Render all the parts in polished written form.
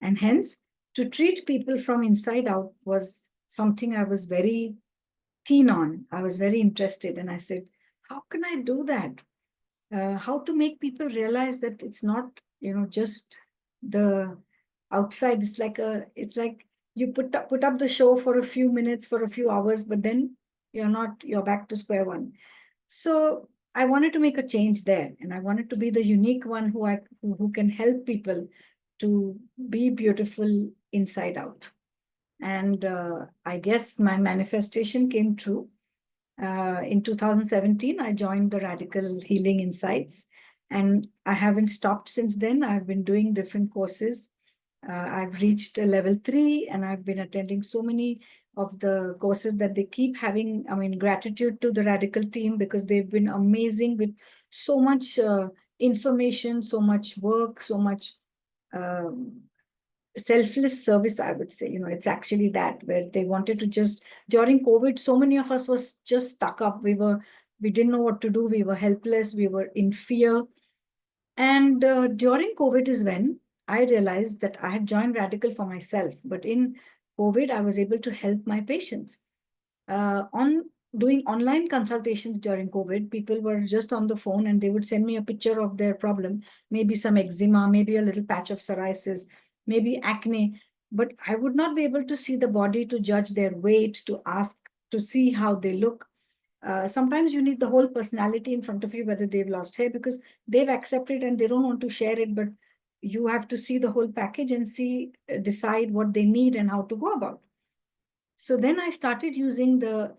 And hence, to treat people from inside out was something I was very keen on. I was very interested. And I said, how can I do that? How to make people realize that it's not, just the outside. It's like you put up the show for a few minutes, for a few hours, but then you're back to square one. So I wanted to make a change there, and I wanted to be the unique one who can help people to be beautiful inside out. And I guess my manifestation came true. In 2017, I joined the Radical Healing Insights, and I haven't stopped since then. I've been doing different courses. I've reached a level 3, and I've been attending so many of the courses that they keep having. I mean, gratitude to the Radical team, because they've been amazing with so much information, so much work, so much um, selfless service, I would say. It's actually that, where they wanted to just, during COVID, so many of us was just stuck up. We didn't know what to do. We were helpless. We were in fear. And during COVID is when I realized that I had joined Radical for myself. But in COVID, I was able to help my patients. On doing online consultations during COVID, people were just on the phone and they would send me a picture of their problem, maybe some eczema, maybe a little patch of psoriasis, maybe acne. But I would not be able to see the body, to judge their weight, to ask, to see how they look. Sometimes you need the whole personality in front of you, whether they've lost hair, because they've accepted and they don't want to share it, but you have to see the whole package and decide what they need and how to go about. So then I started using the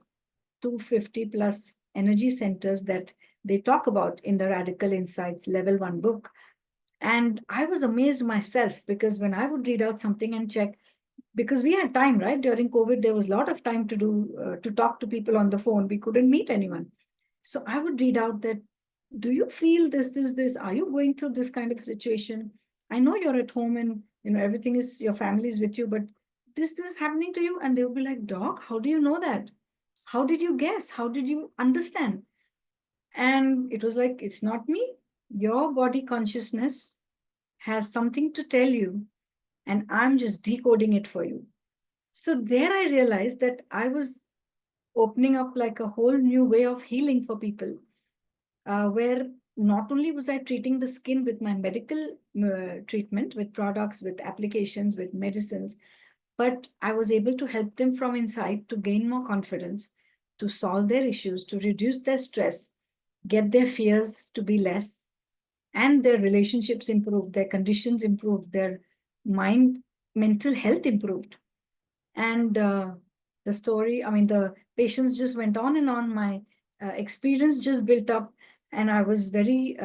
250 plus energy centers that they talk about in the Radical Insights Level 1 book. And I was amazed myself, because when I would read out something and check, because we had time, right? During COVID, there was a lot of time to talk to people on the phone. We couldn't meet anyone. So I would read out that, do you feel this? Are you going through this kind of a situation? I know you're at home and everything is, your family is with you, but this is happening to you. And they'll be like, Doc, how do you know that? How did you guess? How did you understand? And it was like, it's not me. Your body consciousness has something to tell you, and I'm just decoding it for you. So there I realized that I was opening up like a whole new way of healing for people, where not only was I treating the skin with my medical treatment, with products, with applications, with medicines, but I was able to help them from inside to gain more confidence, to solve their issues, to reduce their stress, get their fears to be less, and their relationships improved, their conditions improved, their mental health improved. And the story, I mean, the patients just went on and on. My experience just built up, and I was very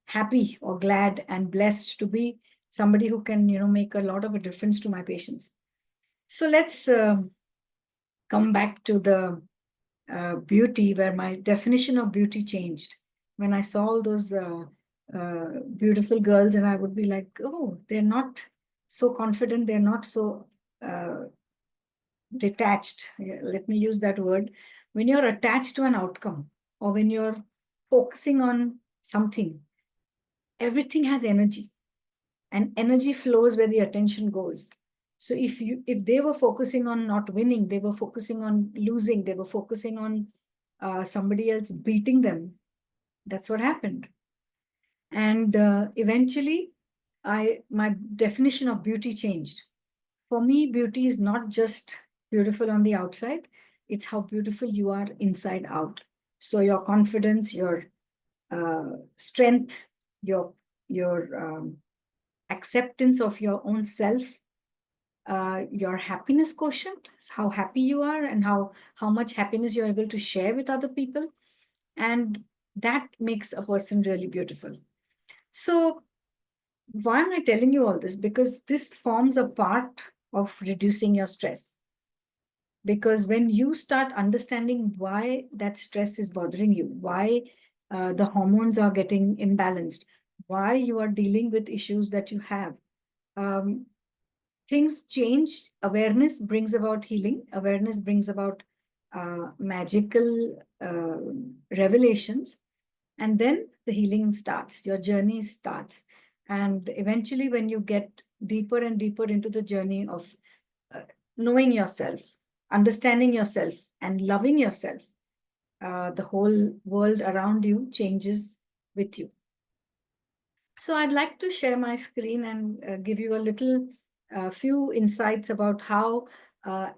happy or glad and blessed to be somebody who can, make a lot of a difference to my patients. So let's come back to the beauty, where my definition of beauty changed. When I saw all those beautiful girls, and I would be like, oh, they're not so confident, they're not so detached. Let me use that word. When you're attached to an outcome, or when you're focusing on something, everything has energy, and energy flows where the attention goes. So if they were focusing on not winning, they were focusing on losing, they were focusing on somebody else beating them, that's what happened. And eventually, my definition of beauty changed. For me, beauty is not just beautiful on the outside, it's how beautiful you are inside out. So your confidence, your strength, your acceptance of your own self, your happiness quotient, how happy you are, and how much happiness you're able to share with other people. And that makes a person really beautiful. So why am I telling you all this? Because this forms a part of reducing your stress. Because when you start understanding why that stress is bothering you, why the hormones are getting imbalanced, why you are dealing with issues that you have, um, things change. Awareness brings about healing. Awareness brings about magical revelations. And then the healing starts, your journey starts. And eventually, when you get deeper and deeper into the journey of knowing yourself, understanding yourself, and loving yourself, the whole world around you changes with you. So I'd like to share my screen and give you a little few insights about how,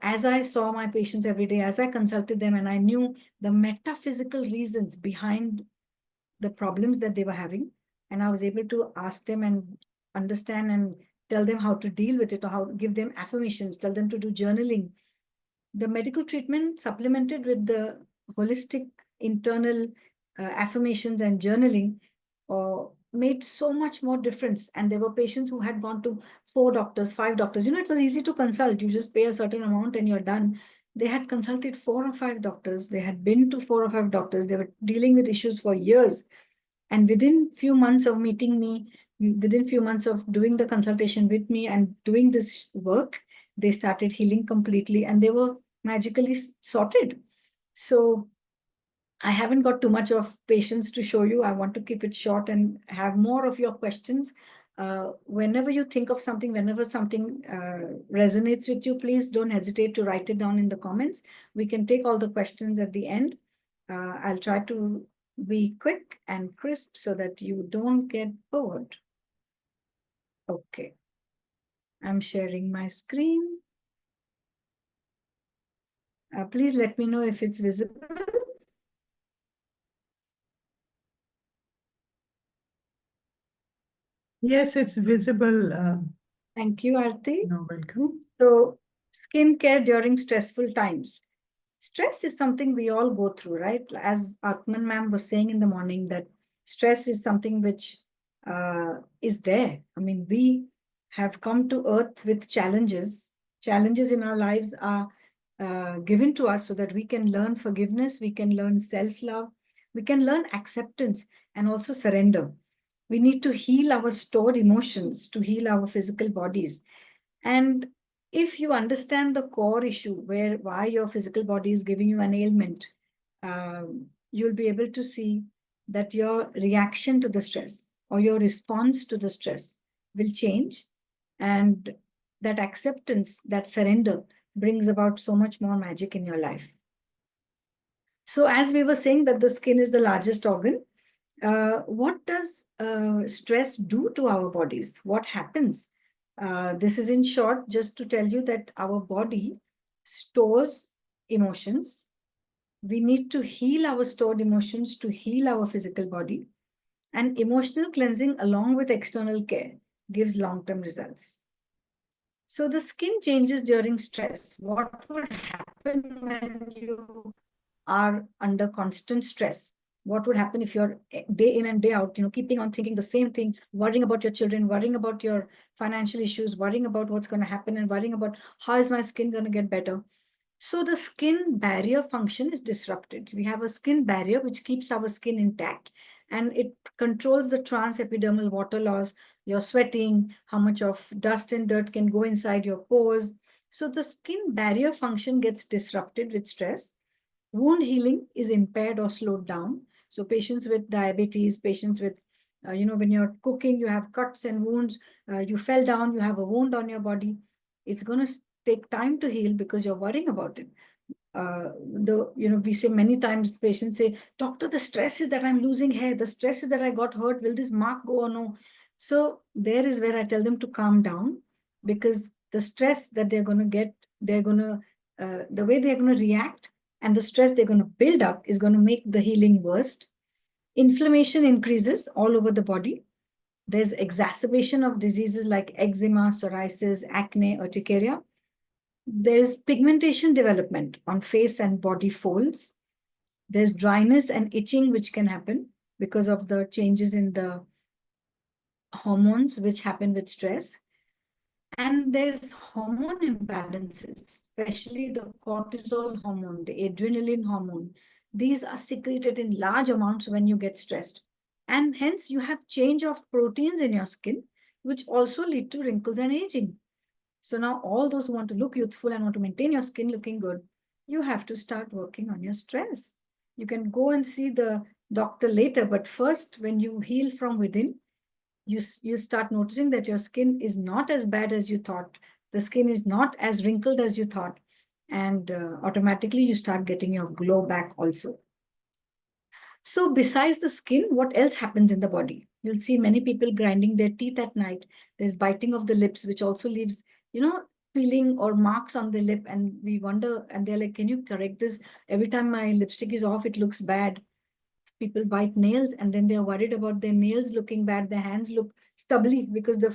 as I saw my patients every day, as I consulted them, and I knew the metaphysical reasons behind the problems that they were having, and I was able to ask them and understand and tell them how to deal with it, or how to give them affirmations, tell them to do journaling. The medical treatment supplemented with the holistic internal affirmations and journaling made so much more difference. And there were patients who had gone to 4 doctors, 5 doctors. It was easy to consult. You just pay a certain amount and you're done. They had consulted 4 or 5 doctors. They had been to 4 or 5 doctors. They were dealing with issues for years. And within few months of meeting me, within few months of doing the consultation with me and doing this work, they started healing completely and they were magically sorted. So I haven't got too much of patience to show you. I want to keep it short and have more of your questions. Whenever you think of something, whenever something resonates with you, please don't hesitate to write it down in the comments. We can take all the questions at the end. I'll try to be quick and crisp so that you don't get bored. Okay. I'm sharing my screen. Please let me know if it's visible. Yes, it's visible. Thank you, Aarti. You're welcome. So, skincare during stressful times. Stress is something we all go through, right? As Atman ma'am was saying in the morning, that stress is something which is there. I mean, we have come to earth with challenges. Challenges in our lives are given to us so that we can learn forgiveness, we can learn self-love, we can learn acceptance and also surrender. We need to heal our stored emotions to heal our physical bodies. And if you understand the core issue, why your physical body is giving you an ailment, you'll be able to see that your reaction to the stress or your response to the stress will change. And that acceptance, that surrender brings about so much more magic in your life. So as we were saying that the skin is the largest organ, what does stress do to our bodies? What happens? This is in short, just to tell you that our body stores emotions. We need to heal our stored emotions to heal our physical body. And emotional cleansing along with external care gives long-term results. So the skin changes during stress. What would happen when you are under constant stress? What would happen if you're day in and day out, keeping on thinking the same thing, worrying about your children, worrying about your financial issues, worrying about what's going to happen, and worrying about how is my skin going to get better? So the skin barrier function is disrupted. We have a skin barrier which keeps our skin intact, and it controls the transepidermal water loss, your sweating, how much of dust and dirt can go inside your pores. So the skin barrier function gets disrupted with stress. Wound healing is impaired or slowed down. So patients with diabetes, patients with, when you're cooking, you have cuts and wounds, you fell down, you have a wound on your body. It's going to take time to heal because you're worrying about it. We say many times, patients say, doctor, the stress is that I'm losing hair. The stress is that I got hurt. Will this mark go or no? So there is where I tell them to calm down, because the stress that they're going to get, the way they're going to react and the stress they're going to build up is going to make the healing worst. Inflammation increases all over the body. There's exacerbation of diseases like eczema, psoriasis, acne, urticaria. There's pigmentation development on face and body folds. There's dryness and itching, which can happen because of the changes in the hormones which happen with stress. And there's hormone imbalances, especially the cortisol hormone, the adrenaline hormone. These are secreted in large amounts when you get stressed. And hence you have change of proteins in your skin, which also lead to wrinkles and aging. So now all those who want to look youthful and want to maintain your skin looking good, you have to start working on your stress. You can go and see the doctor later, but first, when you heal from within, You start noticing that your skin is not as bad as you thought. The skin is not as wrinkled as you thought. And automatically you start getting your glow back also. So besides the skin, what else happens in the body? You'll see many people grinding their teeth at night. There's biting of the lips, which also leaves, peeling or marks on the lip. And we wonder, and they're like, can you correct this? Every time my lipstick is off, it looks bad. People bite nails and then they're worried about their nails looking bad. Their hands look stubbly because the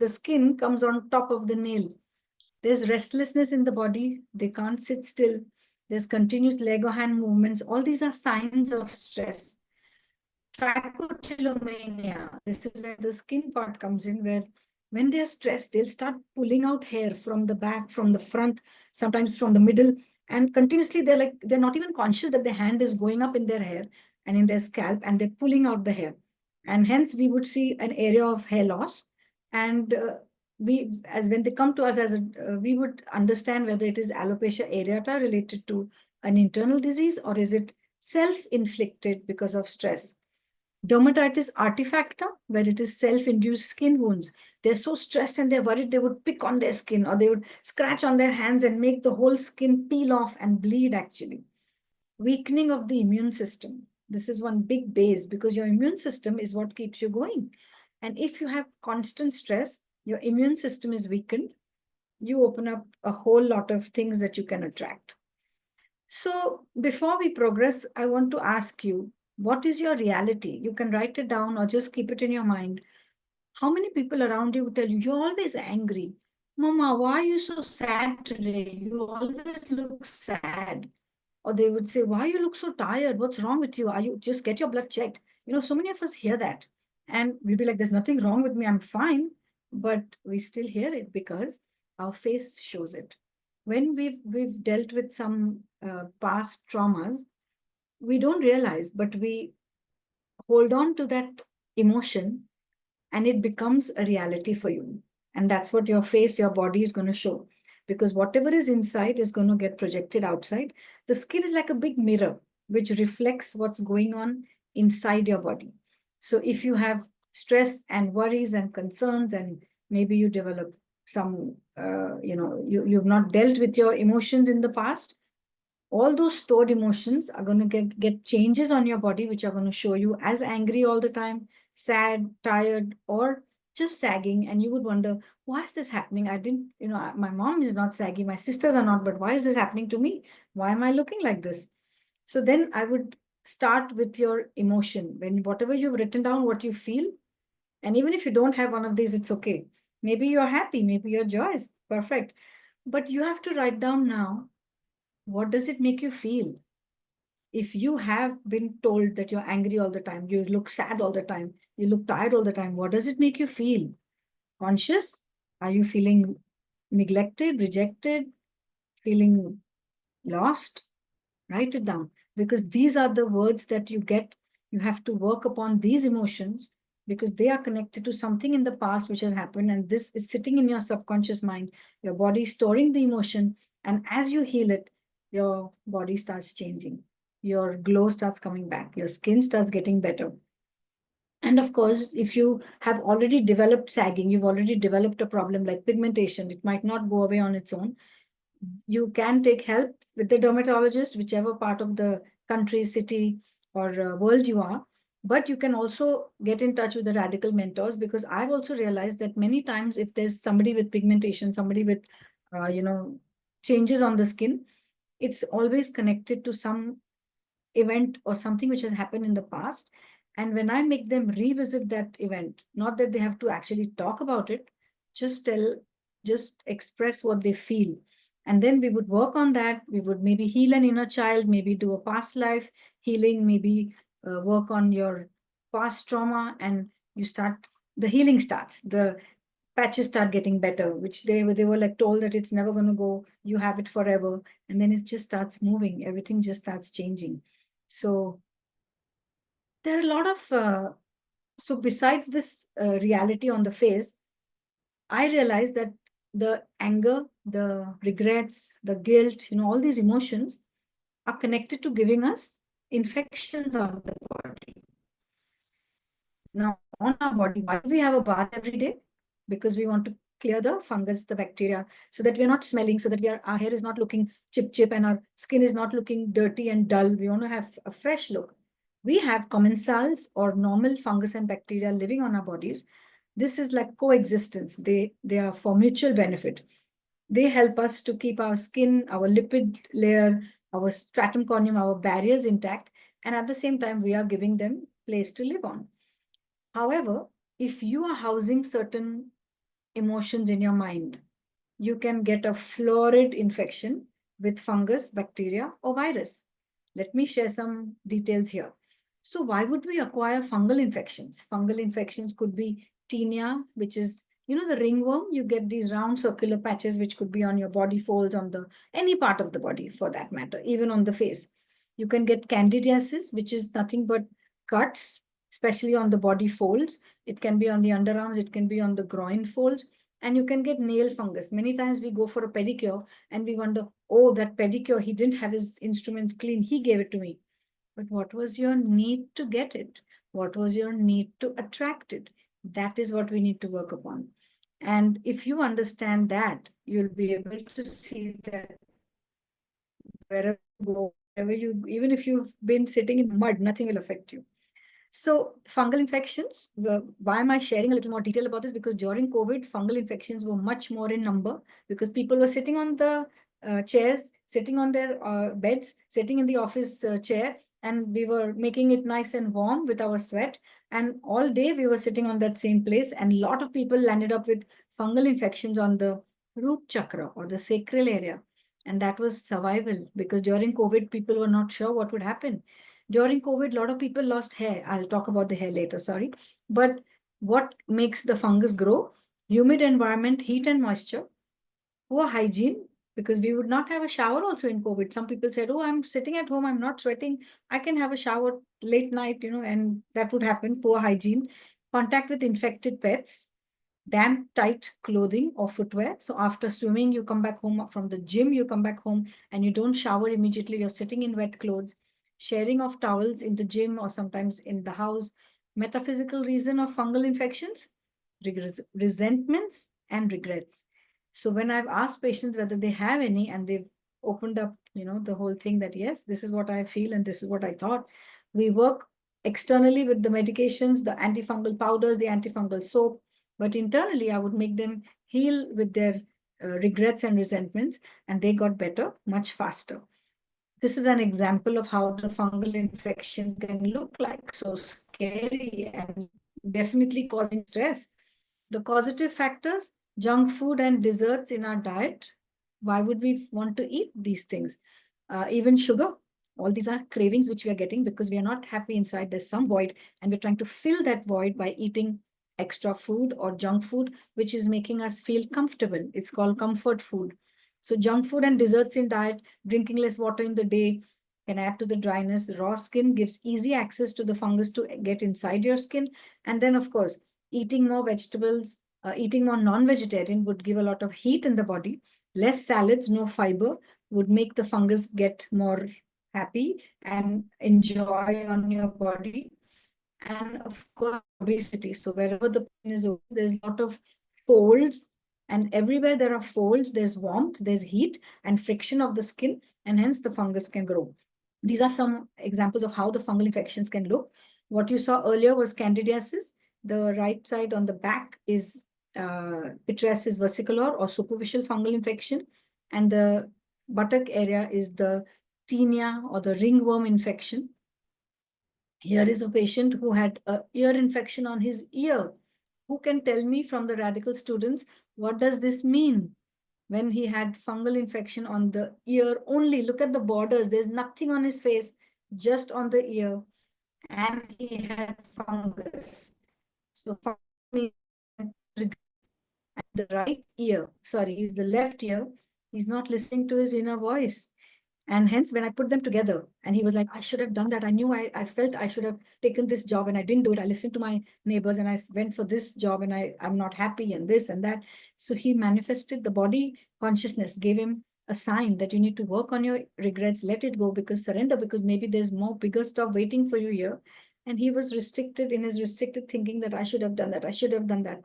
skin comes on top of the nail. There's restlessness in the body. They can't sit still. There's continuous leg or hand movements. All these are signs of stress. Trichotillomania. This is where the skin part comes in, where when they're stressed, they'll start pulling out hair from the back, from the front, sometimes from the middle, and continuously they're not even conscious that the hand is going up in their hair and in their scalp, and they're pulling out the hair. And hence we would see an area of hair loss. And we, as when they come to us we would understand whether it is alopecia areata related to an internal disease or is it self-inflicted because of stress. Dermatitis artifacta, where it is self-induced skin wounds. They're so stressed and they're worried they would pick on their skin or they would scratch on their hands and make the whole skin peel off and bleed actually. Weakening of the immune system. This is one big base because your immune system is what keeps you going. And if you have constant stress, your immune system is weakened. You open up a whole lot of things that you can attract. So before we progress, I want to ask you, what is your reality? You can write it down or just keep it in your mind. How many people around you will tell you, you're always angry? Mama, why are you so sad today? You always look sad. Or they would say, why you look so tired? What's wrong with you? Are you just get your blood checked? So many of us hear that. And we'll be like, there's nothing wrong with me. I'm fine. But we still hear it because our face shows it. When we've dealt with some past traumas, we don't realize, but we hold on to that emotion and it becomes a reality for you. And that's what your face, your body is going to show. Because whatever is inside is going to get projected outside. The skin is like a big mirror, which reflects what's going on inside your body. So if you have stress and worries and concerns, and maybe you develop some, you've not dealt with your emotions in the past, all those stored emotions are going to get changes on your body, which are going to show you as angry all the time, sad, tired, or just sagging. And you would wonder, why is this happening? I didn't, my mom is not saggy, my sisters are not, but why is this happening to me? Why am I looking like this? So then I would start with your emotion. When whatever you've written down, what you feel, and even if you don't have one of these, it's okay. Maybe you're happy, maybe you're joyous, perfect. But you have to write down now, what does it make you feel? If you have been told that you're angry all the time, you look sad all the time, you look tired all the time, what does it make you feel? Conscious? Are you feeling neglected, rejected, feeling lost? Write it down, because these are the words that you get. You have to work upon these emotions because they are connected to something in the past which has happened, and this is sitting in your subconscious mind. Your body storing the emotion, and as you heal it, your body starts changing. Your glow starts coming back. Your skin starts getting better. And of course, if you have already developed sagging, you've already developed a problem like pigmentation, it might not go away on its own. You can take help with the dermatologist, whichever part of the country, city, or world you are. But you can also get in touch with the radical mentors, because I've also realized that many times if there's somebody with pigmentation, somebody with, changes on the skin, it's always connected to some event or something which has happened in the past. And when I make them revisit that event, not that they have to actually talk about it, just just express what they feel. And then we would work on that. We would maybe heal an inner child, maybe do a past life healing, maybe work on your past trauma, and the healing starts. The patches start getting better, which they were like told that it's never going to go, you have it forever. And then it just starts moving, everything just starts changing. So there are a lot of, so besides this reality on the face, I realized that the anger, the regrets, the guilt, all these emotions are connected to giving us infections on the body. Now, on our body, why do we have a bath every day? Because we want to clear the fungus, the bacteria, so that we're not smelling, so that our hair is not looking chip and our skin is not looking dirty and dull. We want to have a fresh look. We have commensals or normal fungus and bacteria living on our bodies. This is like coexistence. They are for mutual benefit. They help us to keep our skin, our lipid layer, our stratum corneum, our barriers intact. And at the same time, we are giving them place to live on. However, if you are housing certain emotions in your mind, you can get a florid infection with fungus, bacteria, or virus. Let me share some details here. So, why would we acquire fungal infections? Fungal infections could be tinea, which is, the ringworm. You get these round circular patches, which could be on your body folds, on the any part of the body for that matter, even on the face. You can get candidiasis, which is nothing but cuts, especially on the body folds. It can be on the underarms, it can be on the groin folds, and you can get nail fungus. Many times we go for a pedicure and we wonder, oh, that pedicure, he didn't have his instruments clean, he gave it to me. But what was your need to get it? What was your need to attract it? That is what we need to work upon. And if you understand that, you'll be able to see that wherever you go, wherever you, even if you've been sitting in mud, nothing will affect you. So fungal infections, why am I sharing a little more detail about this? Because during COVID, fungal infections were much more in number because people were sitting on the chairs, sitting on their beds, sitting in the office chair, and we were making it nice and warm with our sweat. And all day we were sitting on that same place, and a lot of people landed up with fungal infections on the root chakra or the sacral area. And that was survival because during COVID, people were not sure what would happen. During COVID, a lot of people lost hair. I'll talk about the hair later, sorry. But what makes the fungus grow? Humid environment, heat and moisture, poor hygiene, because we would not have a shower also in COVID. Some people said, oh, I'm sitting at home, I'm not sweating. I can have a shower late night, and that would happen. Poor hygiene, contact with infected pets, damp, tight clothing or footwear. So after swimming, you come back home from the gym, you come back home and you don't shower immediately. You're sitting in wet clothes, sharing of towels in the gym or sometimes in the house. Metaphysical reason of fungal infections, resentments and regrets. So when I've asked patients whether they have any and they've opened up, the whole thing that, yes, this is what I feel and this is what I thought. We work externally with the medications, the antifungal powders, the antifungal soap, but internally, I would make them heal with their regrets and resentments, and they got better much faster. This is an example of how the fungal infection can look like. So scary and definitely causing stress. The causative factors, junk food and desserts in our diet. Why would we want to eat these things? Even sugar. All these are cravings which we are getting because we are not happy inside. There's some void, and we're trying to fill that void by eating extra food or junk food, which is making us feel comfortable. It's called comfort food. So junk food and desserts in diet, drinking less water in the day can add to the dryness. Raw skin gives easy access to the fungus to get inside your skin. And then, of course, eating more vegetables, eating more non-vegetarian would give a lot of heat in the body. Less salads, no fiber would make the fungus get more happy and enjoy on your body. And of course, obesity. So wherever the person is obese, there's a lot of folds, and everywhere there are folds, there's warmth, there's heat and friction of the skin, and hence the fungus can grow. These are some examples of how the fungal infections can look. What you saw earlier was candidiasis. The right side on the back is pityriasis versicolor or superficial fungal infection, and the buttock area is the tinea or the ringworm infection. Here is a patient who had an ear infection on his ear. Who can tell me from the radical students, what does this mean? When he had fungal infection on the ear only, look at the borders, there's nothing on his face, just on the ear, and he had fungus. So fungus means the right ear, sorry, he's the left ear, he's not listening to his inner voice. And hence, when I put them together, and he was like, I should have done that. I knew I felt I should have taken this job and I didn't do it. I listened to my neighbors and I went for this job and I'm not happy and this and that. So he manifested the body consciousness, gave him a sign that you need to work on your regrets, let it go because surrender, because maybe there's more bigger stuff waiting for you here. And he was restricted in his restricted thinking that I should have done that, I should have done that.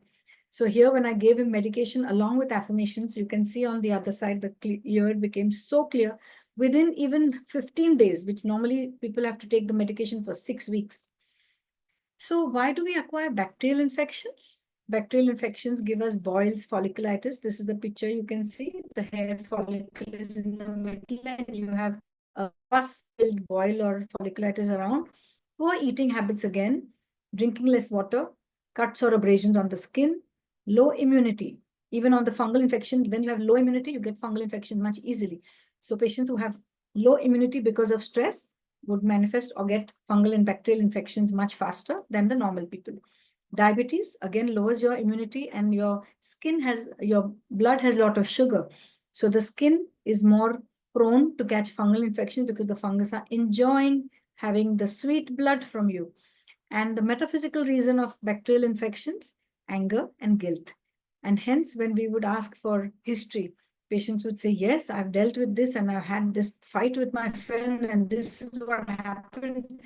So here, when I gave him medication along with affirmations, you can see on the other side, the ear became so clear within even 15 days, which normally people have to take the medication for 6 weeks. So why do we acquire bacterial infections? Bacterial infections give us boils, folliculitis. This is the picture you can see. The hair follicle is in the middle and you have a pus-filled boil or folliculitis around. Poor eating habits again, drinking less water, cuts or abrasions on the skin, low immunity. Even on the fungal infection, when you have low immunity, you get fungal infection much easily. So patients who have low immunity because of stress would manifest or get fungal and bacterial infections much faster than the normal people. Diabetes again lowers your immunity, and your blood has a lot of sugar. So the skin is more prone to catch fungal infections because the fungus are enjoying having the sweet blood from you. And the metaphysical reason of bacterial infections, anger and guilt. And hence, when we would ask for history, patients would say, yes, I've dealt with this and I've had this fight with my friend and this is what happened.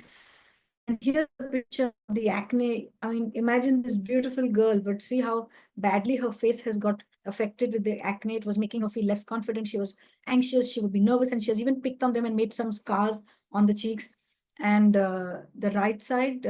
And here's the picture of the acne. I mean, imagine this beautiful girl, but see how badly her face has got affected with the acne. It was making her feel less confident. She was anxious. She would be nervous, and she has even picked on them and made some scars on the cheeks. And the right side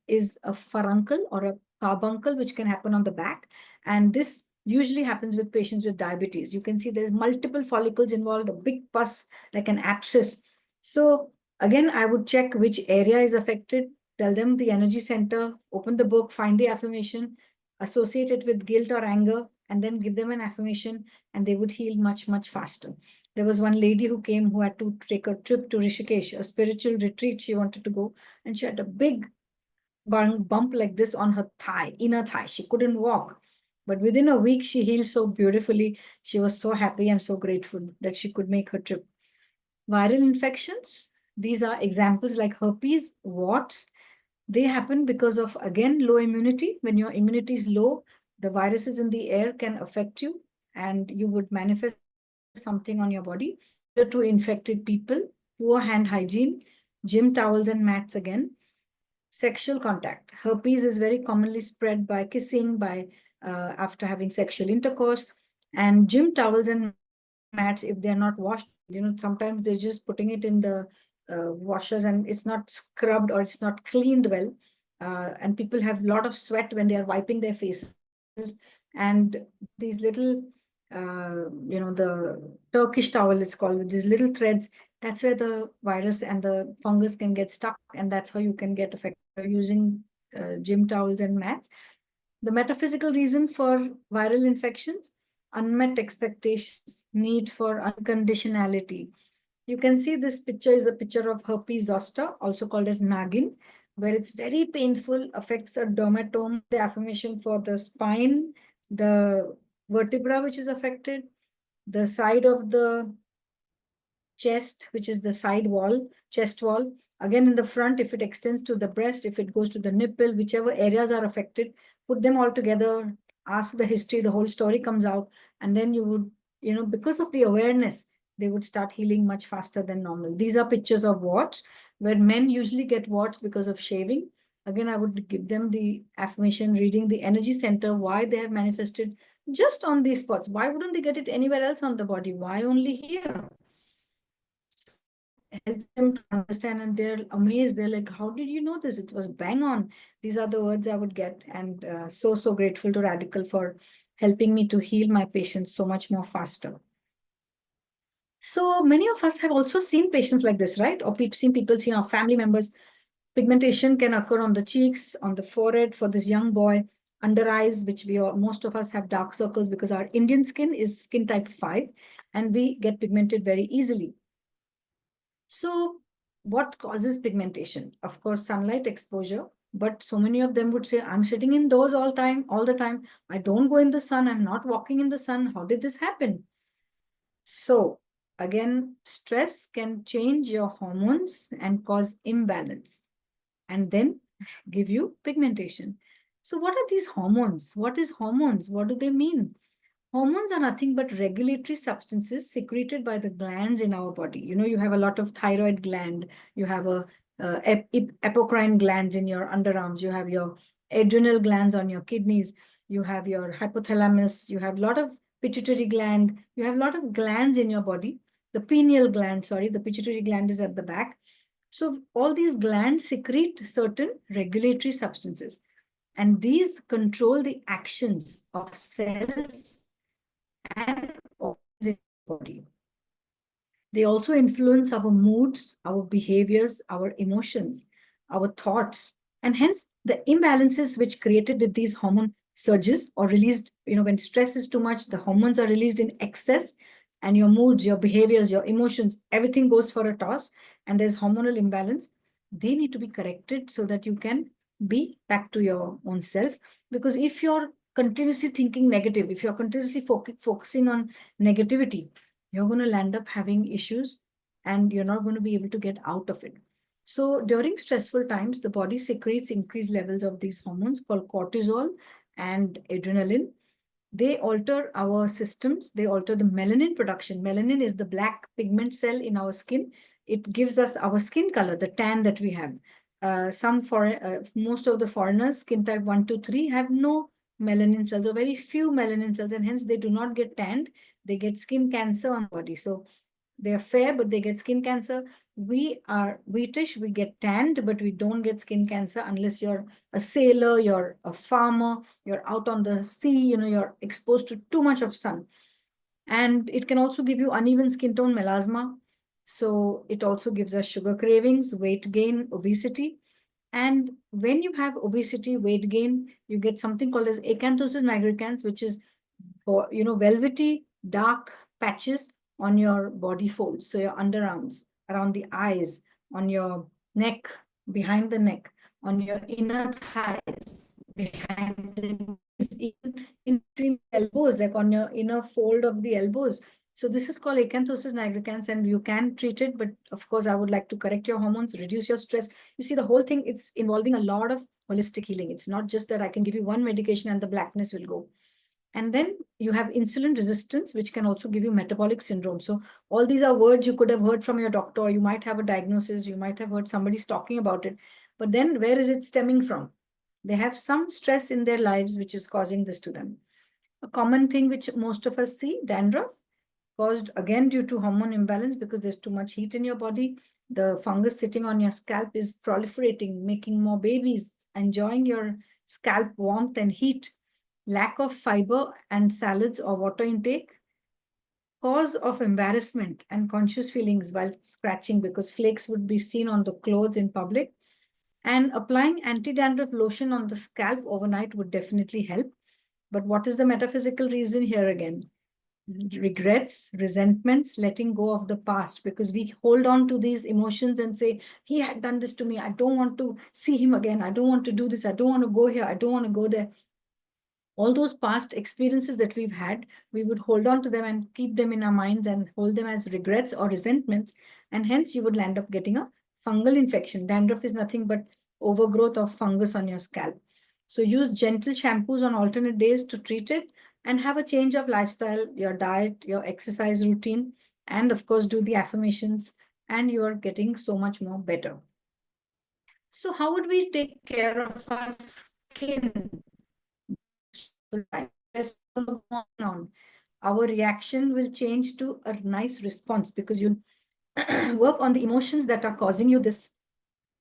is a furuncle or a carbuncle, which can happen on the back. And this usually happens with patients with diabetes. You can see there's multiple follicles involved, a big pus like an abscess. So again, I would check which area is affected, tell them the energy center, open the book, find the affirmation, associate it with guilt or anger, and then give them an affirmation, and they would heal much, much faster. There was one lady who came who had to take a trip to Rishikesh, a spiritual retreat she wanted to go, and she had a big bump like this on her thigh, inner thigh. She couldn't walk. But within a week, she healed so beautifully. She was so happy and so grateful that she could make her trip. Viral infections, these are examples like herpes, warts. They happen because of, again, low immunity. When your immunity is low, the viruses in the air can affect you and you would manifest something on your body. To infected people, poor hand hygiene, gym towels and mats again. Sexual contact. Herpes is very commonly spread by kissing, by after having sexual intercourse. And gym towels and mats, if they're not washed, sometimes they're just putting it in the washers and it's not scrubbed or it's not cleaned well. And people have a lot of sweat when they are wiping their faces. And these little, the Turkish towel, it's called, with these little threads, that's where the virus and the fungus can get stuck. And that's how you can get affected using gym towels and mats. The metaphysical reason for viral infections, unmet expectations, need for unconditionality. You can see this picture is a picture of herpes zoster, also called as Nagin, where it's very painful, affects a dermatome, the affirmation for the spine, the vertebra which is affected, the side of the chest, which is the side wall, chest wall. Again, in the front, if it extends to the breast, if it goes to the nipple, whichever areas are affected, put them all together, ask the history, the whole story comes out. And then you would, because of the awareness, they would start healing much faster than normal. These are pictures of warts, where men usually get warts because of shaving. Again, I would give them the affirmation, reading the energy center, why they have manifested just on these spots. Why wouldn't they get it anywhere else on the body? Why only here? Help them to understand, and they're amazed. They're like, how did you know this? It was bang on. These are the words I would get. And so grateful to Redikall for helping me to heal my patients so much more faster. So many of us have also seen patients like this, right? Or seen our family members. Pigmentation can occur on the cheeks, on the forehead for this young boy, under eyes, which most of us have dark circles because our Indian skin is skin type 5 and we get pigmented very easily. So what causes pigmentation? Of course, sunlight exposure, but so many of them would say, I'm sitting indoors all the time. I don't go in the sun. I'm not walking in the sun. How did this happen? So again, stress can change your hormones and cause imbalance and then give you pigmentation. So what are these hormones? What is hormones? What do they mean? Hormones are nothing but regulatory substances secreted by the glands in our body. You have a lot of thyroid gland, you have a apocrine glands in your underarms, you have your adrenal glands on your kidneys, you have your hypothalamus, you have a lot of pituitary gland, you have a lot of glands in your body. The pineal gland, sorry, the pituitary gland is at the back. So all these glands secrete certain regulatory substances, and these control the actions of cells and organs in the body. They also influence our moods, our behaviors, our emotions, our thoughts. And hence, the imbalances which created with these hormone surges or released, when stress is too much, the hormones are released in excess, and your moods, your behaviors, your emotions, everything goes for a toss, and there's hormonal imbalance. They need to be corrected so that you can be back to your own self. Because if you're continuously thinking negative, if you're continuously focusing on negativity, you're going to land up having issues and you're not going to be able to get out of it. So during stressful times, the body secretes increased levels of these hormones called cortisol and adrenaline. They alter our systems. They alter the melanin production. Melanin is the black pigment cell in our skin. It gives us our skin color, the tan that we have. Most of the foreigners, skin type 1 to 3, have no melanin cells, or very few melanin cells, and hence they do not get tanned. They get skin cancer on the body. So they are fair, but they get skin cancer. We are wheatish, we get tanned, but we don't get skin cancer unless you're a sailor, you're a farmer, you're out on the sea, you're exposed to too much of sun. And it can also give you uneven skin tone, melasma. So it also gives us sugar cravings, weight gain, obesity. And when you have obesity, weight gain, you get something called as acanthosis nigricans, which is, velvety, dark patches on your body folds. So your underarms, around the eyes, on your neck, behind the neck, on your inner thighs, behind the knees, even in between the elbows, like on your inner fold of the elbows. So this is called acanthosis nigricans, and you can treat it. But of course, I would like to correct your hormones, reduce your stress. You see, the whole thing, it's involving a lot of holistic healing. It's not just that I can give you one medication and the blackness will go. And then you have insulin resistance, which can also give you metabolic syndrome. So all these are words you could have heard from your doctor, or you might have a diagnosis, you might have heard somebody's talking about it. But then where is it stemming from? They have some stress in their lives which is causing this to them. A common thing which most of us see, dandruff, caused again due to hormone imbalance, because there's too much heat in your body. The fungus sitting on your scalp is proliferating, making more babies, enjoying your scalp warmth and heat. Lack of fiber and salads or water intake. Cause of embarrassment and conscious feelings while scratching, because flakes would be seen on the clothes in public. And applying anti-dandruff lotion on the scalp overnight would definitely help. But what is the metaphysical reason here again? Regrets, resentments, letting go of the past, because we hold on to these emotions and say, he had done this to me. I don't want to see him again. I don't want to do this. I don't want to go here. I don't want to go there. All those past experiences that we've had, we would hold on to them and keep them in our minds and hold them as regrets or resentments. And hence you would land up getting a fungal infection. Dandruff is nothing but overgrowth of fungus on your scalp. So use gentle shampoos on alternate days to treat it, and have a change of lifestyle, your diet, your exercise routine, and of course do the affirmations, and you are getting so much more better. So how would we take care of our skin? On, our reaction will change to a nice response, because you work on the emotions that are causing you this,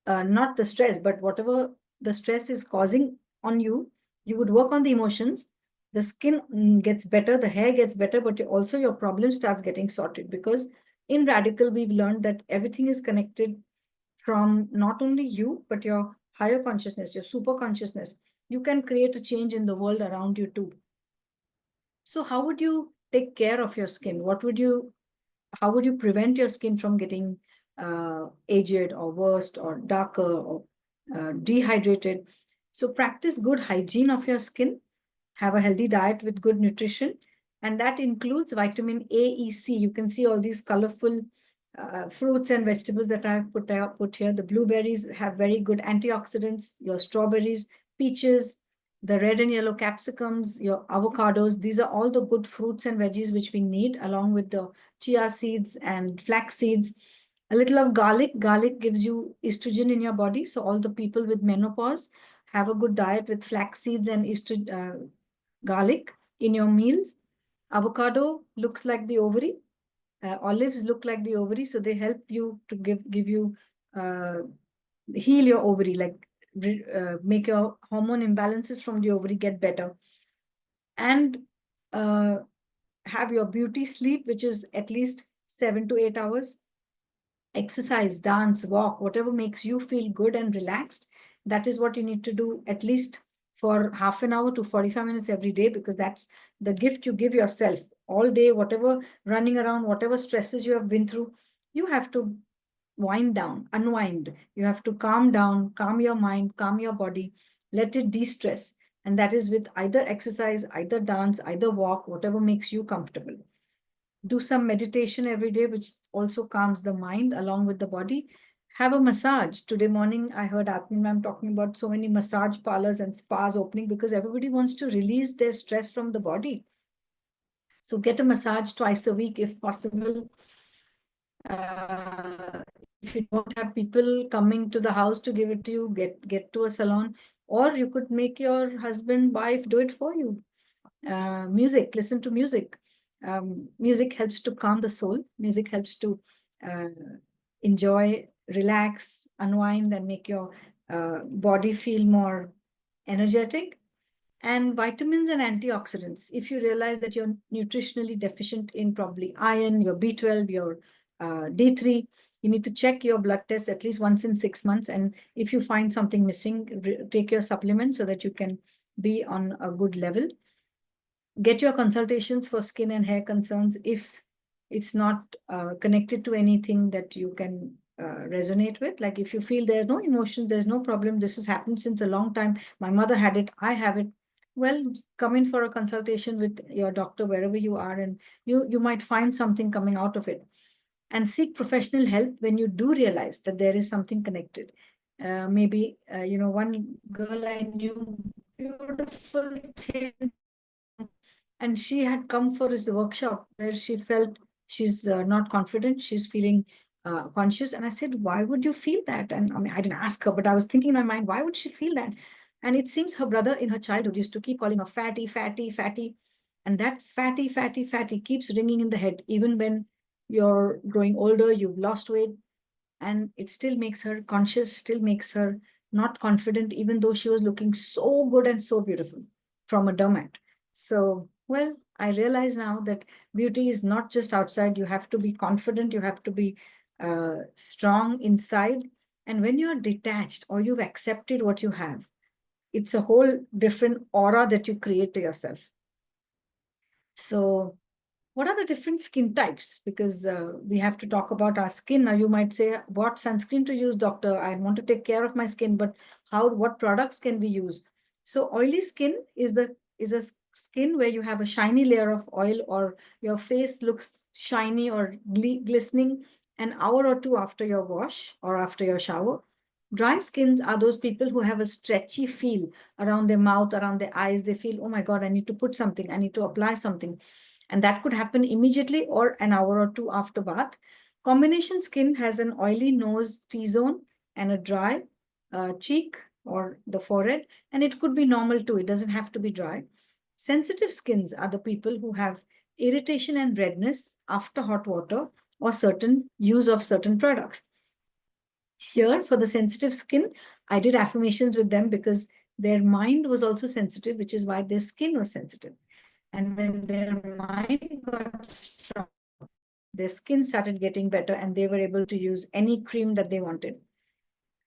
not the stress, but whatever the stress is causing on you, you would work on the emotions. The skin gets better, the hair gets better, but also your problem starts getting sorted, because in Redikall, we've learned that everything is connected from not only you, but your higher consciousness, your super consciousness. You can create a change in the world around you too. So how would you take care of your skin? How would you prevent your skin from getting aged or worse or darker or dehydrated? So practice good hygiene of your skin, have a healthy diet with good nutrition, and that includes vitamin A, E, C. You can see all these colorful fruits and vegetables that I've put here. The blueberries have very good antioxidants, your strawberries, peaches, the red and yellow capsicums, your avocados. These are all the good fruits and veggies which we need, along with the chia seeds and flax seeds. A little of garlic. Garlic gives you estrogen in your body. So all the people with menopause, have a good diet with flax seeds and garlic in your meals. Avocado looks like the ovary. Olives look like the ovary, so they help you to give you uh, heal your ovary, like make your hormone imbalances from the ovary get better, and uh, have your beauty sleep, which is at least 7 to 8 hours. Exercise, dance, walk, whatever makes you feel good and relaxed. That is what you need to do at least for half an hour to 45 minutes every day, because that's the gift you give yourself all day. Whatever running around, whatever stresses you have been through, you have to wind down, unwind. You have to calm down, calm your mind, calm your body, let it de-stress. And that is with either exercise, either dance, either walk, whatever makes you comfortable. Do some meditation every day, which also calms the mind along with the body. Have a massage. Today morning, I heard Atman ma'am talking about so many massage parlors and spas opening because everybody wants to release their stress from the body. So get a massage twice a week if possible. Uh, if you don't have people coming to the house to give it to you, get to a salon, or you could make your husband, wife do it for you. Music, listen to music. Music helps to calm the soul. Music helps to uh, enjoy, relax, unwind, and make your body feel more energetic. And vitamins and antioxidants. If you realize that you're nutritionally deficient in probably iron, your B12, your D3, you need to check your blood test at least once in 6 months. And if you find something missing, take your supplement so that you can be on a good level. Get your consultations for skin and hair concerns if it's not connected to anything that you can resonate with. Like if you feel there are no emotions, there's no problem, this has happened since a long time, my mother had it, I have it. Well, come in for a consultation with your doctor wherever you are, and you might find something coming out of it. And seek professional help when you do realize that there is something connected. Maybe, one girl I knew, beautiful, thin, and she had come for this workshop where she felt she's not confident, she's feeling conscious. And I said, why would you feel that? And I mean, I didn't ask her, but I was thinking in my mind, why would she feel that? And it seems her brother in her childhood used to keep calling her fatty, fatty, fatty. And that fatty, fatty, fatty keeps ringing in the head. Even when you're growing older, you've lost weight, and it still makes her conscious, still makes her not confident, even though she was looking so good and so beautiful from a dermat. So, well, I realize now that beauty is not just outside. You have to be confident, you have to be strong inside. And when you're detached or you've accepted what you have, it's a whole different aura that you create to yourself. So, what are the different skin types? Because we have to talk about our skin. Now, you might say, what sunscreen to use, doctor? I want to take care of my skin, but what products can we use? So oily skin is a skin where you have a shiny layer of oil, or your face looks shiny or glistening an hour or two after your wash or after your shower. Dry skins are those people who have a stretchy feel around their mouth, around their eyes. They feel, oh my God, I need to put something, I need to apply something. And that could happen immediately or an hour or two after bath. Combination skin has an oily nose, T-zone, and a dry cheek or the forehead, and it could be normal too. It doesn't have to be dry. Sensitive skins are the people who have irritation and redness after hot water or certain use of certain products. Here, for the sensitive skin, I did affirmations with them because their mind was also sensitive, which is why their skin was sensitive. And when their mind got strong, their skin started getting better and they were able to use any cream that they wanted.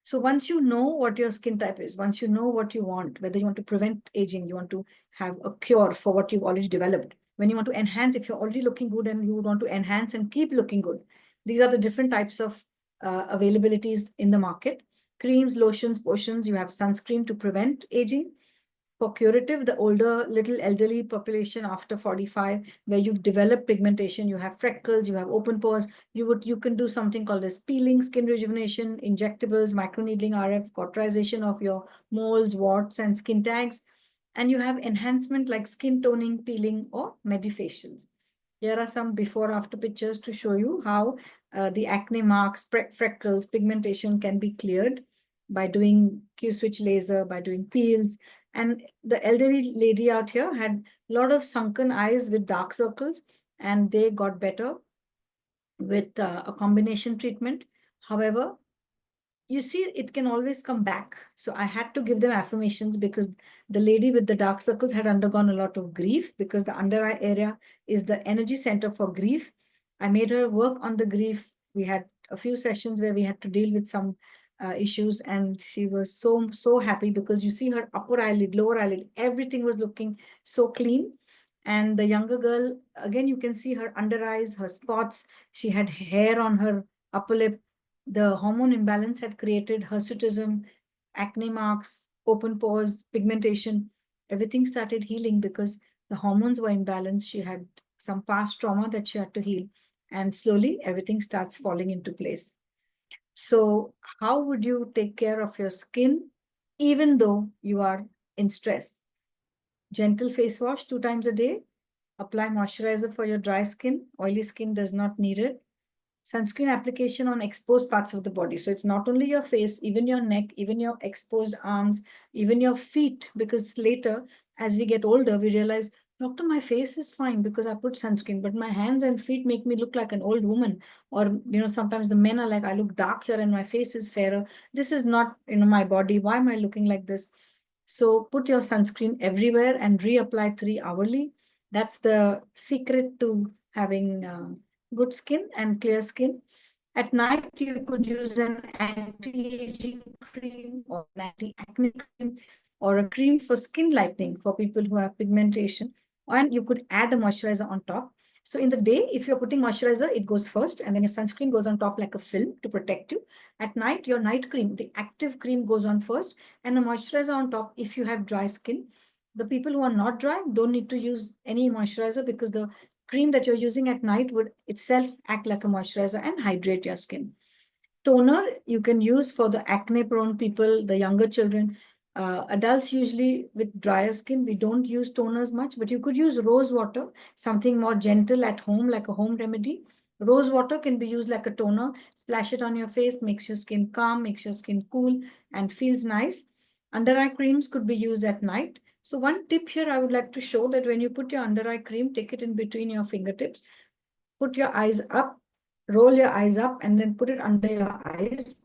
So once you know what your skin type is, once you know what you want, whether you want to prevent aging, you want to have a cure for what you've already developed, when you want to enhance, if you're already looking good and you want to enhance and keep looking good, these are the different types of availabilities in the market. Creams, lotions, potions, you have sunscreen to prevent aging. For curative, the older, little elderly population after 45, where you've developed pigmentation, you have freckles, you have open pores, you can do something called as peeling, skin rejuvenation, injectables, microneedling, RF, cauterization of your moles, warts, and skin tags. And you have enhancement like skin toning, peeling, or medifacials. Here are some before after pictures to show you how the acne marks, freckles, pigmentation can be cleared by doing Q-switch laser, by doing peels. And the elderly lady out here had a lot of sunken eyes with dark circles, and they got better with a combination treatment. However, you see, it can always come back. So I had to give them affirmations because the lady with the dark circles had undergone a lot of grief, because the under eye area is the energy center for grief. I made her work on the grief. We had a few sessions where we had to deal with some issues, and she was so happy because you see her upper eyelid, lower eyelid, everything was looking so clean. And the younger girl, again, you can see her under eyes, her spots. She had hair on her upper lip. The hormone imbalance had created hirsutism, acne marks, open pores, pigmentation. Everything started healing because the hormones were imbalanced. She had some past trauma that she had to heal. And slowly everything starts falling into place. So, how would you take care of your skin even though you are in stress? Gentle face wash 2 times a day. Apply moisturizer for your dry skin. Oily skin does not need it. Sunscreen application on exposed parts of the body. So it's not only your face, even your neck, even your exposed arms, even your feet, because later, as we get older, we realize, doctor, my face is fine because I put sunscreen, but my hands and feet make me look like an old woman. Or, sometimes the men are like, I look dark here and my face is fairer. This is not, my body. Why am I looking like this? So put your sunscreen everywhere and reapply 3 hourly. That's the secret to having good skin and clear skin. At night, you could use an anti-aging cream or an anti-acne cream or a cream for skin lightening for people who have pigmentation. And you could add a moisturizer on top. So in the day, if you're putting moisturizer, it goes first, and then your sunscreen goes on top like a film to protect you. At night, your night cream, the active cream, goes on first, and a moisturizer on top if you have dry skin. The people who are not dry don't need to use any moisturizer because the cream that you're using at night would itself act like a moisturizer and hydrate your skin. Toner you can use for the acne prone people, the younger children. Adults usually with drier skin, we don't use toners much, but you could use rose water, something more gentle at home, like a home remedy. Rose water can be used like a toner. Splash it on your face, makes your skin calm, makes your skin cool, and feels nice. Under eye creams could be used at night. So one tip here I would like to show, that when you put your under eye cream, take it in between your fingertips, put your eyes up, roll your eyes up, and then put it under your eyes,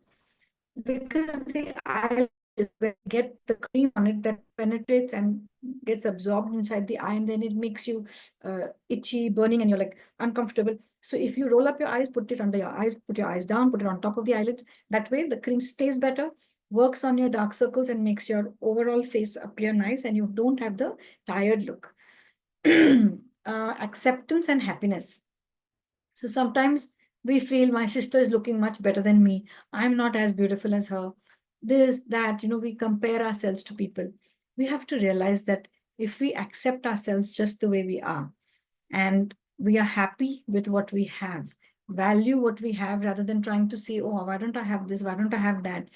because the eye is where you get the cream on it that penetrates and gets absorbed inside the eye, and then it makes you itchy, burning, and you're like uncomfortable. So if you roll up your eyes, put it under your eyes, put your eyes down, put it on top of the eyelids. That way the cream stays better, works on your dark circles, and makes your overall face appear nice, and you don't have the tired look. Acceptance and happiness. So sometimes we feel my sister is looking much better than me. I'm not as beautiful as her. This, that, we compare ourselves to people. We have to realize that if we accept ourselves just the way we are, and we are happy with what we have, value what we have rather than trying to say, oh, why don't I have this? Why don't I have that?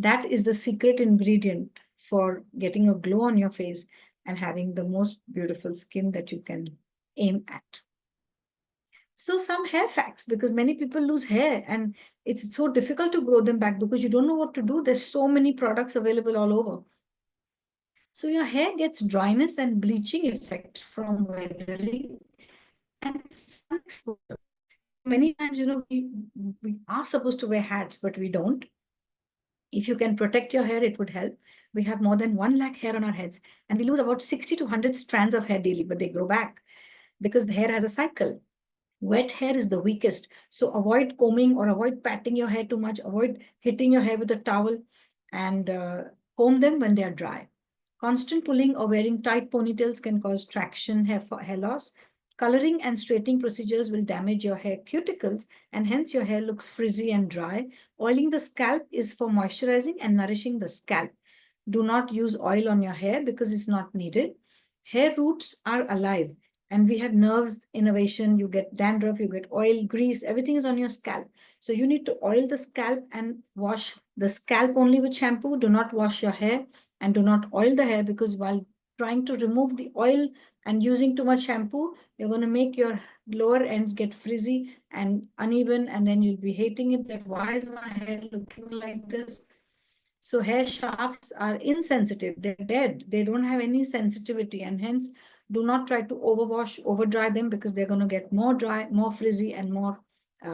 That is the secret ingredient for getting a glow on your face and having the most beautiful skin that you can aim at. So some hair facts, because many people lose hair and it's so difficult to grow them back because you don't know what to do. There's so many products available all over. So your hair gets dryness and bleaching effect from weathering and sun exposure. Many times, we are supposed to wear hats, but we don't. If you can protect your hair, it would help. We have more than 1 lakh hair on our heads, and we lose about 60 to 100 strands of hair daily, but they grow back because the hair has a cycle. Wet hair is the weakest. So avoid combing or avoid patting your hair too much. Avoid hitting your hair with a towel, and comb them when they are dry. Constant pulling or wearing tight ponytails can cause traction hair loss. Coloring and straightening procedures will damage your hair cuticles, and hence your hair looks frizzy and dry. Oiling the scalp is for moisturizing and nourishing the scalp. Do not use oil on your hair because it's not needed. Hair roots are alive, and we have nerves, innervation. You get dandruff, you get oil, grease, everything is on your scalp. So you need to oil the scalp and wash the scalp only with shampoo. Do not wash your hair and do not oil the hair, because while trying to remove the oil and using too much shampoo, you're going to make your lower ends get frizzy and uneven, and then you'll be hating it that why is my hair looking like this? So hair shafts are insensitive. They're dead. They don't have any sensitivity, and hence do not try to overwash, over dry them, because they're going to get more dry, more frizzy, and more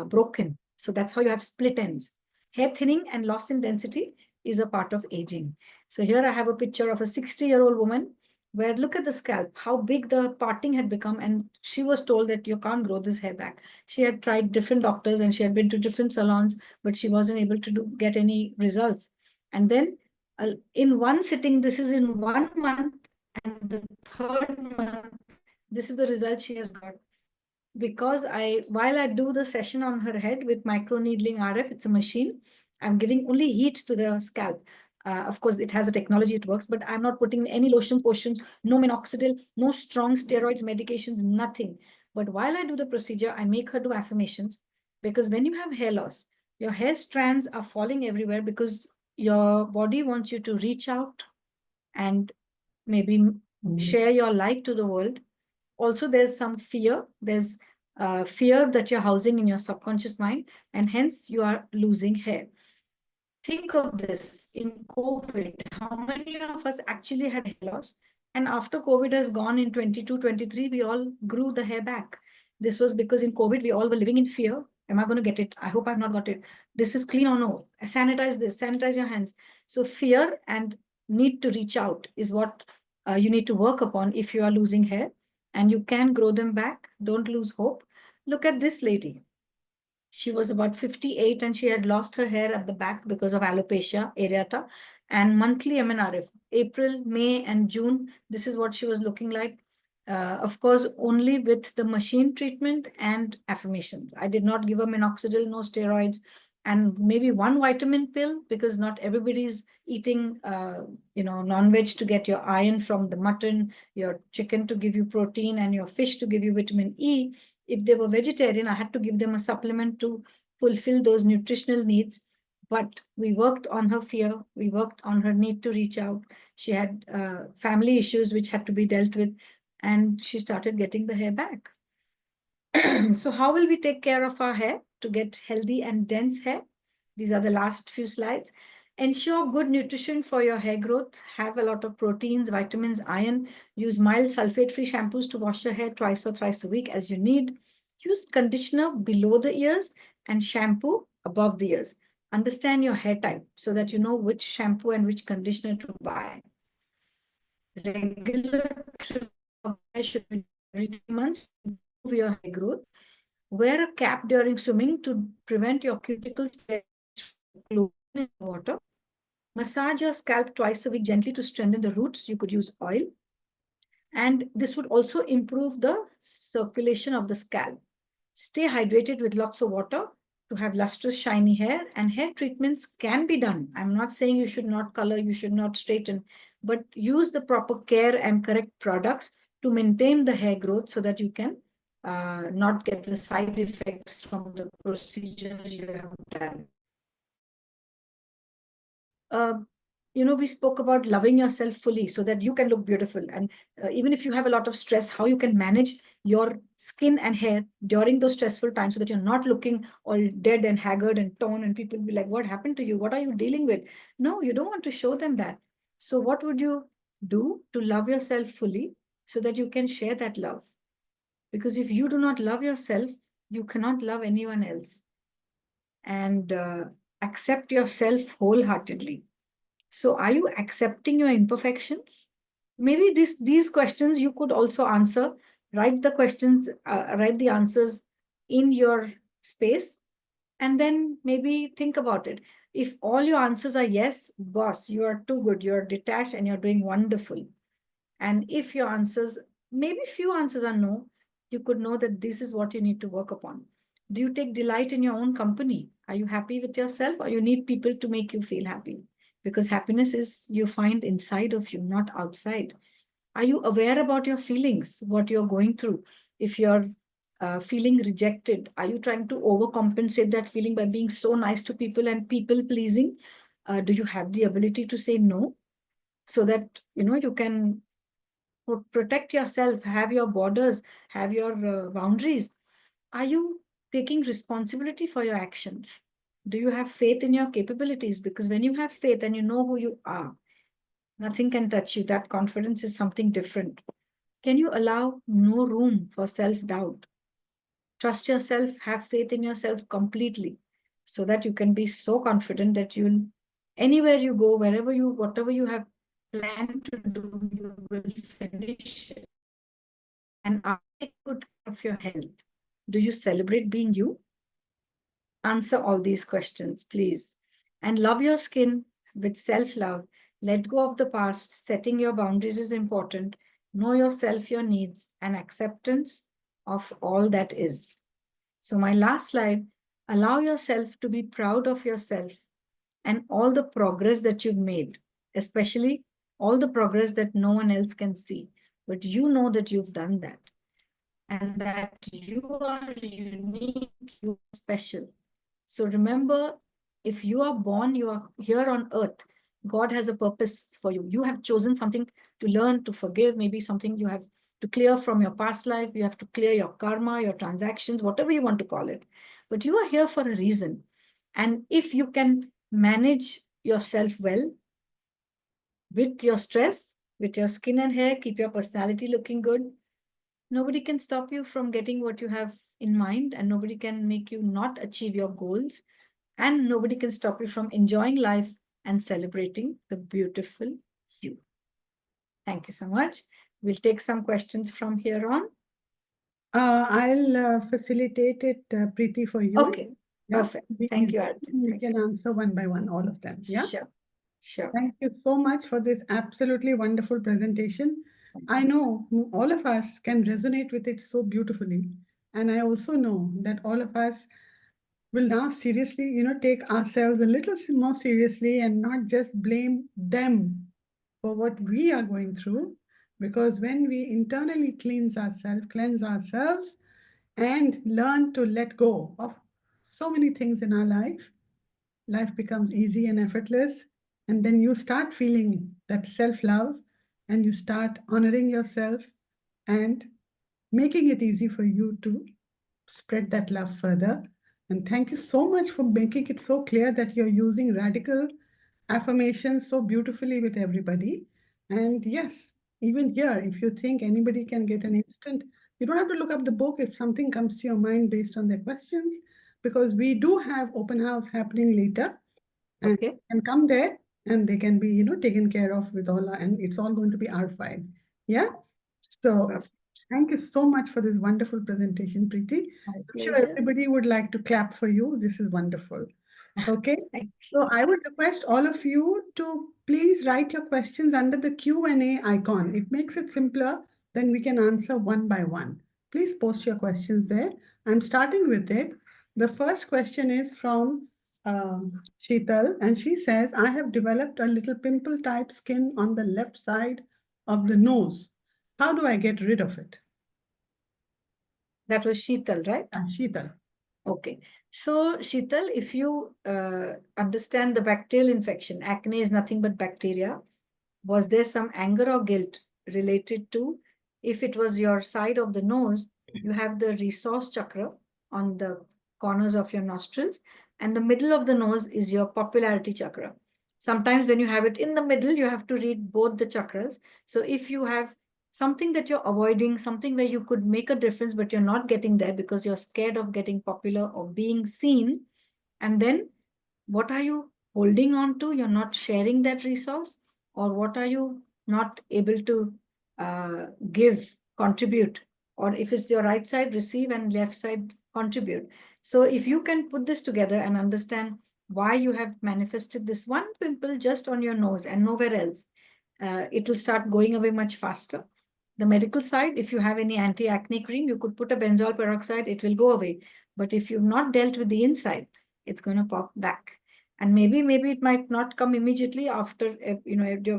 broken. So that's how you have split ends. Hair thinning and loss in density is a part of aging. So here I have a picture of a 60-year-old woman where look at the scalp, how big the parting had become. And she was told that you can't grow this hair back. She had tried different doctors and she had been to different salons, but she wasn't able to get any results. And then in one sitting, this is in 1 month, and the third month, this is the result she has got. Because while I do the session on her head with micro needling RF, it's a machine, I'm giving only heat to the scalp. Of course, it has a technology, it works, but I'm not putting any lotions, potions, no minoxidil, no strong steroids, medications, nothing. But while I do the procedure, I make her do affirmations, because when you have hair loss, your hair strands are falling everywhere because your body wants you to reach out and maybe share your light to the world. Also, there's some fear. There's fear that you're housing in your subconscious mind, and hence you are losing hair. Think of this in COVID, how many of us actually had hair loss? And after COVID has gone in 22, 23, we all grew the hair back. This was because in COVID, we all were living in fear. Am I going to get it? I hope I've not got it. This is clean or no? Sanitize this, sanitize your hands. So fear and need to reach out is what you need to work upon if you are losing hair, and you can grow them back. Don't lose hope. Look at this lady. She was about 58 and she had lost her hair at the back because of alopecia areata and monthly MNRF. April, May, and June, this is what she was looking like. Of course, only with the machine treatment and affirmations. I did not give her minoxidil, no steroids, and maybe one vitamin pill, because not everybody's eating, non-veg to get your iron from the mutton, your chicken to give you protein, and your fish to give you vitamin E. If they were vegetarian, I had to give them a supplement to fulfill those nutritional needs. But we worked on her fear. We worked on her need to reach out. She had family issues which had to be dealt with, and she started getting the hair back. So how will we take care of our hair to get healthy and dense hair? These are the last few slides. Ensure good nutrition for your hair growth. Have a lot of proteins, vitamins, iron. Use mild sulfate-free shampoos to wash your hair twice or thrice a week as you need. Use conditioner below the ears and shampoo above the ears. Understand your hair type so that you know which shampoo and which conditioner to buy. Regular trim of hair should be every 3 months to improve your hair growth. Wear a cap during swimming to prevent your cuticles from in water. Massage your scalp twice a week gently to strengthen the roots. You could use oil. And this would also improve the circulation of the scalp. Stay hydrated with lots of water to have lustrous, shiny hair. And hair treatments can be done. I'm not saying you should not color, you should not straighten, but use the proper care and correct products to maintain the hair growth so that you can not get the side effects from the procedures you have done. We spoke about loving yourself fully so that you can look beautiful. And even if you have a lot of stress, how you can manage your skin and hair during those stressful times so that you're not looking all dead and haggard and torn, and people will be like, what happened to you? What are you dealing with? No, you don't want to show them that. So what would you do to love yourself fully so that you can share that love? Because if you do not love yourself, you cannot love anyone else. And accept yourself wholeheartedly. So are you accepting your imperfections? Maybe these questions you could also answer. Write the questions, write the answers in your space, and then maybe think about it. If all your answers are yes, boss, you are too good, you're detached and you're doing wonderful. And if your answers, maybe few answers are no, you could know that this is what you need to work upon. Do you take delight in your own company? Are you happy with yourself, or you need people to make you feel happy? Because happiness is you find inside of you, not outside. Are you aware about your feelings, what you're going through? If you're feeling rejected, are you trying to overcompensate that feeling by being so nice to people and people pleasing? Do you have the ability to say no so that you can protect yourself, have your borders, have your boundaries? Are you taking responsibility for your actions? Do you have faith in your capabilities? Because when you have faith and you know who you are, nothing can touch you. That confidence is something different. Can you allow no room for self doubt? Trust yourself, have faith in yourself completely so that you can be so confident that you'll, anywhere you go, wherever you, whatever you have planned to do, you will finish it. And are you taking good care of your health? Do you celebrate being you? Answer all these questions, please. And love your skin with self love. Let go of the past. Setting your boundaries is important. Know yourself, your needs, and acceptance of all that is. So, my last slide, allow yourself to be proud of yourself and all the progress that you've made, especially all the progress that no one else can see. But you know that you've done that and that you are unique, you are special. So remember, if you are born, you are here on earth. God has a purpose for you. You have chosen something to learn, to forgive, maybe something you have to clear from your past life. You have to clear your karma, your transactions, whatever you want to call it. But you are here for a reason. And if you can manage yourself well with your stress, with your skin and hair, keep your personality looking good, nobody can stop you from getting what you have in mind, and nobody can make you not achieve your goals, and nobody can stop you from enjoying life and celebrating the beautiful you. Thank you so much. We'll take some questions from here on. I'll facilitate it, Preeti, for you. Okay, Yeah, perfect. Thank you, Arti. you can answer one by one, all of them. Yeah. Sure, sure. Thank you so much for this absolutely wonderful presentation. I know all of us can resonate with it so beautifully. And I also know that all of us will now seriously, take ourselves a little more seriously and not just blame them for what we are going through. Because when we internally cleanse ourselves and learn to let go of so many things in our life becomes easy and effortless. And then you start feeling that self love and you start honoring yourself and making it easy for you to spread that love further. And thank you so much for making it so clear that you're using radical affirmations so beautifully with everybody. And yes, even here, if you think anybody can get an instant, you don't have to look up the book if something comes to your mind based on their questions, because we do have open house happening later. And Okay. can come there and they can be, taken care of with all, and it's all going to be R5. Yeah. So Perfect. thank you so much for this wonderful presentation, Preeti. My I'm sure pleasure. everybody would like to clap for you. This is wonderful. Okay. Thank So I would request all of you to please write your questions under the Q&A icon. It makes it simpler, then we can answer one by one. Please post your questions there. I'm starting with it. The first question is from Sheetal, and she says, I have developed a little pimple type skin on the left side of the nose. How do I get rid of it? That was Sheetal, right? Sheetal. Okay. So, Sheetal, if you understand the bacterial infection, acne is nothing but bacteria. Was there some anger or guilt related to, if it was your side of the nose, you have the resource chakra on the corners of your nostrils, and the middle of the nose is your popularity chakra. Sometimes when you have it in the middle, you have to read both the chakras. So if you have something that you're avoiding, something where you could make a difference, but you're not getting there because you're scared of getting popular or being seen, and then what are you holding on to? You're not sharing that resource, or what are you not able to give, contribute? Or if it's your right side, receive, and left side, contribute. So if you can put this together and understand why you have manifested this one pimple just on your nose and nowhere else, it will start going away much faster. The medical side, if you have any anti-acne cream, you could put a benzoyl peroxide, it will go away. But if you've not dealt with the inside, it's going to pop back. And maybe it might not come immediately after,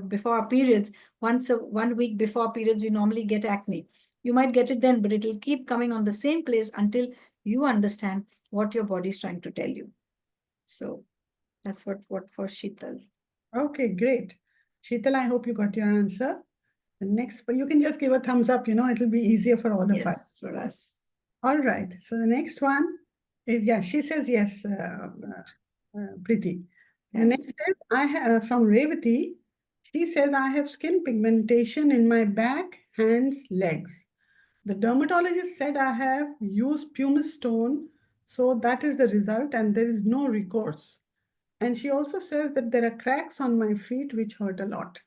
before our periods. Once 1 week before periods, we normally get acne. You might get it then, but it will keep coming on the same place until you understand what your body is trying to tell you. So that's what for Sheetal. Okay, great. Sheetal, I hope you got your answer. The next, but you can just give a thumbs up, it'll be easier for all of us. Yes, for us. All right. So the next one is, yeah, she says yes, Preeti. The Yes. next is, I have from Revati. She says, I have skin pigmentation in my back, hands, legs. The dermatologist said I have used pumice stone, so that is the result, and there is no recourse. And she also says that there are cracks on my feet which hurt a lot.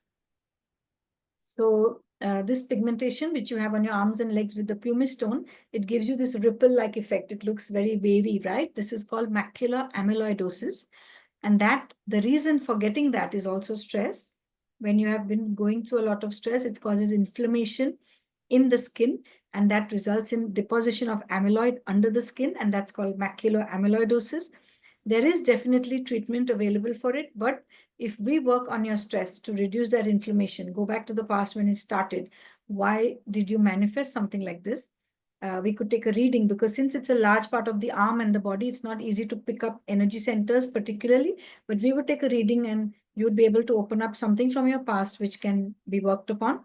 So this pigmentation which you have on your arms and legs with the pumice stone, it gives you this ripple-like effect. It looks very wavy, right? This is called macular amyloidosis. And that the reason for getting that is also stress. When you have been going through a lot of stress, it causes inflammation in the skin, and that results in deposition of amyloid under the skin, and that's called macular amyloidosis. There is definitely treatment available for it, but if we work on your stress to reduce that inflammation, go back to the past when it started, why did you manifest something like this? We could take a reading, because since it's a large part of the arm and the body, it's not easy to pick up energy centers particularly, but we would take a reading and you would be able to open up something from your past which can be worked upon.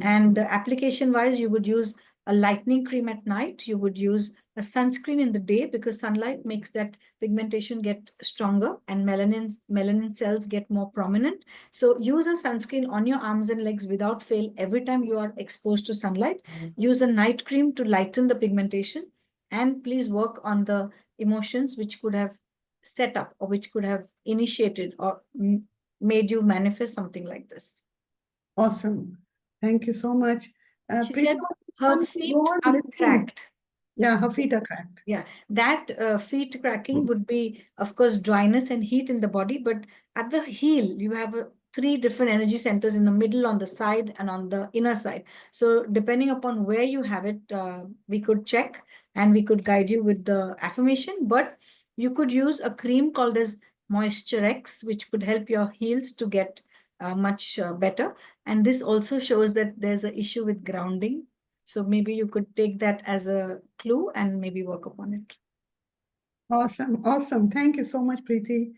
And application wise, you would use a lightening cream at night. You would use a sunscreen in the day, because sunlight makes that pigmentation get stronger and melanin cells get more prominent. So use a sunscreen on your arms and legs without fail every time you are exposed to sunlight. Use a night cream to lighten the pigmentation, and please work on the emotions which could have set up or which could have initiated or made you manifest something like this. Awesome. Thank you so much. She Preeti, said her feet go on are listening. cracked. Yeah, her feet are cracked. Yeah, that feet cracking would be, of course, dryness and heat in the body. But at the heel, you have three different energy centers in the middle, on the side, and on the inner side. So depending upon where you have it, we could check and we could guide you with the affirmation. But you could use a cream called as Moisture X, which could help your heels to get much better. And this also shows that there's an issue with grounding. So maybe you could take that as a clue and maybe work upon it. Awesome. Awesome. Thank you so much, Preeti.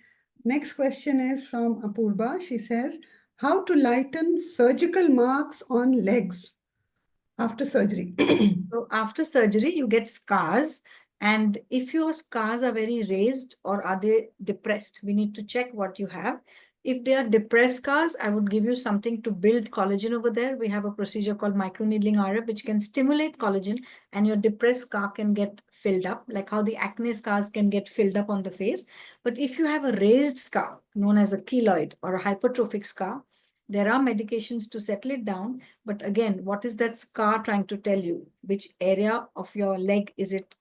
Next question is from Apurva. She says, how to lighten surgical marks on legs after surgery? So after surgery, you get scars. And if your scars are very raised or are they depressed, we need to check what you have. If they are depressed scars, I would give you something to build collagen over there. We have a procedure called microneedling RF, which can stimulate collagen, and your depressed scar can get filled up, like how the acne scars can get filled up on the face. But if you have a raised scar, known as a keloid or a hypertrophic scar, there are medications to settle it down. But again, what is that scar trying to tell you? Which area of your leg is it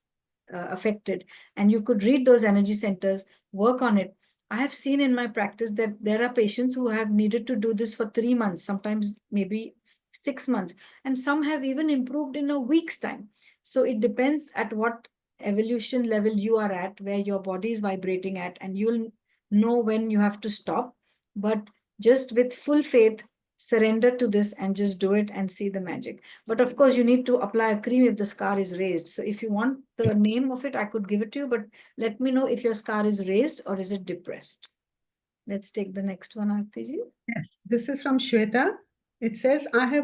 affected? And you could read those energy centers, work on it. I have seen in my practice that there are patients who have needed to do this for 3 months, sometimes maybe 6 months, and some have even improved in a week's time. So it depends at what evolution level you are at, where your body is vibrating at, and you'll know when you have to stop. But just with full faith, surrender to this and just do it and see the magic. But of course, you need to apply a cream if the scar is raised. So if you want the name of it, I could give it to you, but let me know if your scar is raised or is it depressed. Let's take the next one, Aarti. Yes, this is from Shweta. It says, I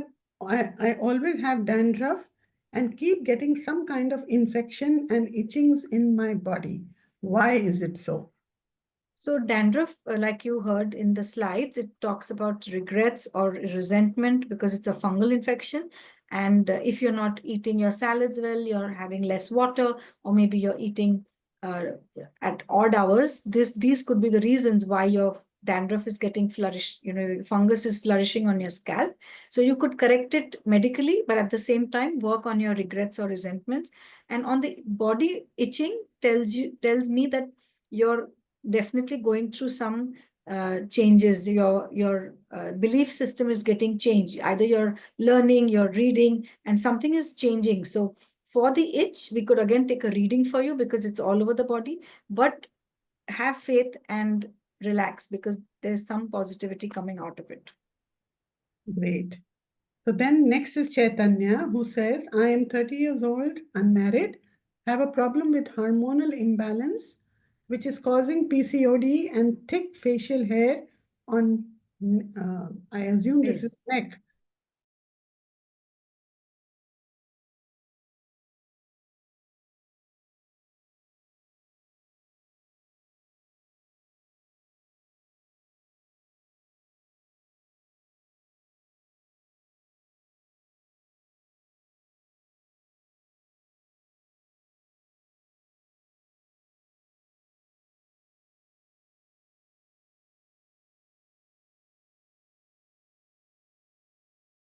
always have dandruff and keep getting some kind of infection and itchings in my body. Why is it so? So dandruff, like you heard in the slides, it talks about regrets or resentment because it's a fungal infection. And if you're not eating your salads well, you're having less water, or maybe you're eating uh, at odd hours, these could be the reasons why your dandruff is getting flourished, fungus is flourishing on your scalp. So you could correct it medically, but at the same time, work on your regrets or resentments. And on the body, itching tells me that you're definitely going through some changes. Your belief system is getting changed. Either you're learning, you're reading, and something is changing. So for the itch, we could again take a reading for you because it's all over the body. But have faith and relax, because there's some positivity coming out of it. Great. So then next is Chaitanya, who says, I am 30 years old, unmarried, have a problem with hormonal imbalance, which is causing PCOD and thick facial hair on, I assume this is neck.